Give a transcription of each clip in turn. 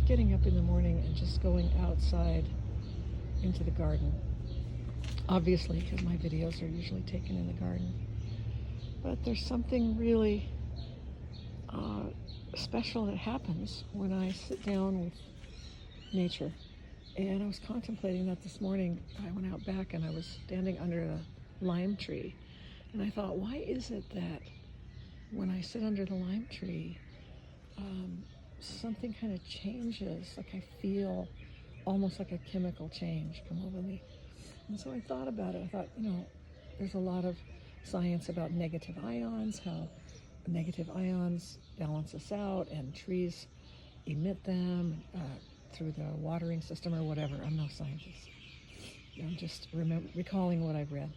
getting up in the morning and just going outside into the garden. Obviously, because my videos are usually taken in the garden. But there's something really special that happens when I sit down with nature. And I was contemplating that this morning. I went out back and I was standing under a lime tree. And I thought, why is it that when I sit under the lime tree, something kind of changes? Like I feel almost like a chemical change come over me. And so I thought about it. I thought, there's a lot of science about negative ions, how negative ions balance us out, and trees emit them through the watering system or whatever. I'm no scientist. I'm just recalling what I've read.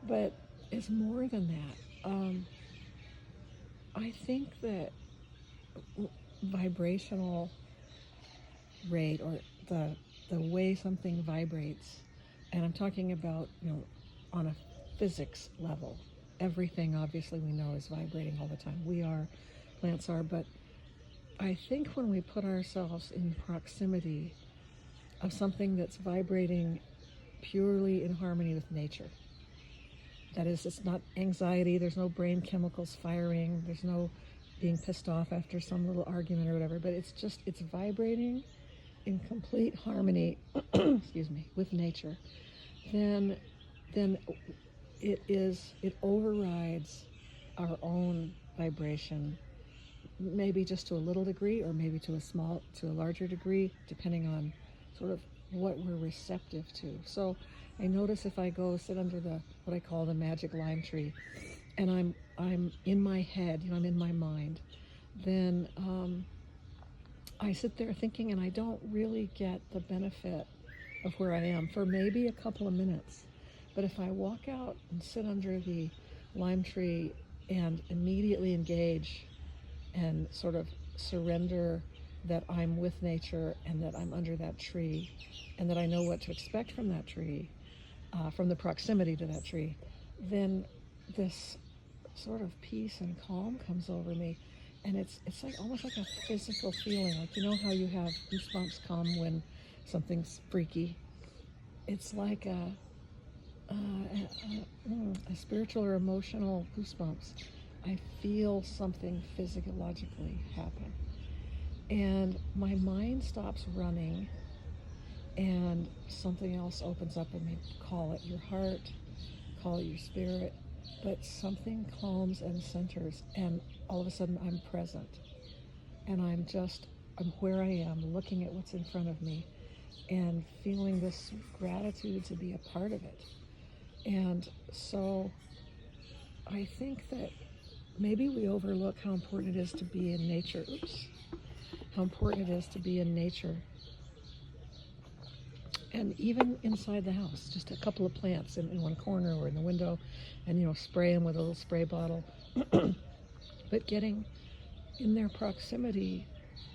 But it's more than that. I think that vibrational rate, or the way something vibrates, and I'm talking about, on a physics level. Everything, obviously, we know is vibrating all the time. We are, plants are, but I think when we put ourselves in proximity of something that's vibrating purely in harmony with nature, that is, it's not anxiety, there's no brain chemicals firing, there's no being pissed off after some little argument or whatever, but it's vibrating in complete harmony, excuse me, with nature, then it overrides our own vibration, maybe just to a little degree, or maybe to a larger degree, depending on sort of what we're receptive to. So I notice if I go sit under what I call the magic lime tree, and I'm in my head, I'm in my mind, then I sit there thinking, and I don't really get the benefit of where I am for maybe a couple of minutes. But if I walk out and sit under the lime tree and immediately engage and sort of surrender that I'm with nature and that I'm under that tree and that I know what to expect from that tree, from the proximity to that tree, then this sort of peace and calm comes over me. And it's like almost like a physical feeling, like how you have goosebumps come when something's freaky. It's like a spiritual or emotional goosebumps. I feel something physiologically happen, and my mind stops running, and something else opens up in me. Call it your heart, call it your spirit, but something calms and centers, and all of a sudden I'm present, and I'm where I am, looking at what's in front of me, and feeling this gratitude to be a part of it. And so I think that maybe we overlook how important it is to be in nature. How important it is to be in nature. And even inside the house, just a couple of plants in one corner or in the window, and spray them with a little spray bottle. But getting in their proximity,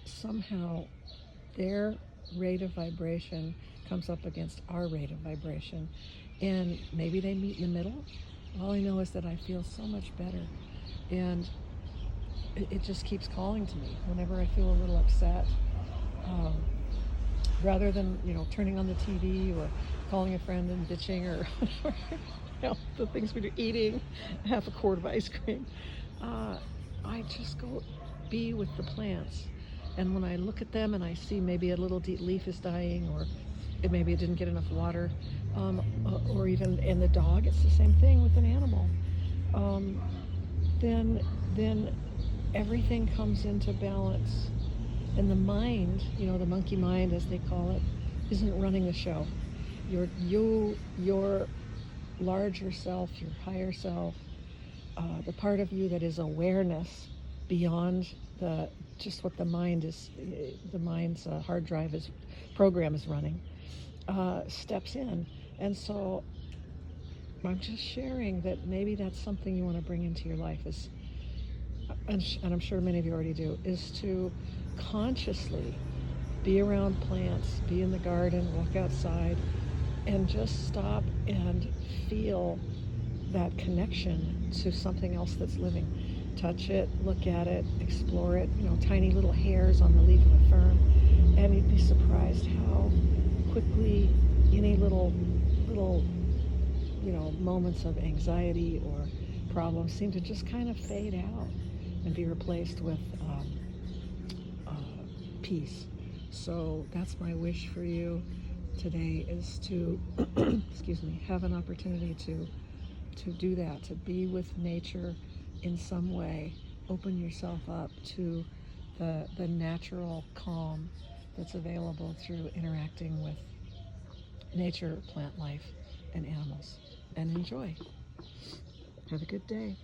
somehow their rate of vibration comes up against our rate of vibration, and maybe they meet in the middle. All I know is that I feel so much better, and it just keeps calling to me whenever I feel a little upset. Rather than turning on the TV or calling a friend and bitching or whatever, the things we do, eating half a quart of ice cream, I just go be with the plants. And when I look at them and I see maybe a little leaf is dying, or maybe it didn't get enough water, or even in the dog, it's the same thing with an animal. Then everything comes into balance, and the mind, the monkey mind as they call it, isn't running the show. Your larger self, your higher self, the part of you that is awareness beyond just what the mind's hard drive program is running, steps in. And so I'm just sharing that maybe that's something you want to bring into your life, and I'm sure many of you already do, is to consciously be around plants, be in the garden, walk outside, and just stop and feel that connection to something else that's living. touch it, look at it, explore it, tiny little hairs on the leaf of a fern. And you'd be surprised how quickly any little moments of anxiety or problems seem to just kind of fade out and be replaced with peace. So that's my wish for you today, is to excuse me, have an opportunity to do that, to be with nature in some way. Open yourself up to the natural calm that's available through interacting with nature, plant life, and animals. And enjoy. Have a good day.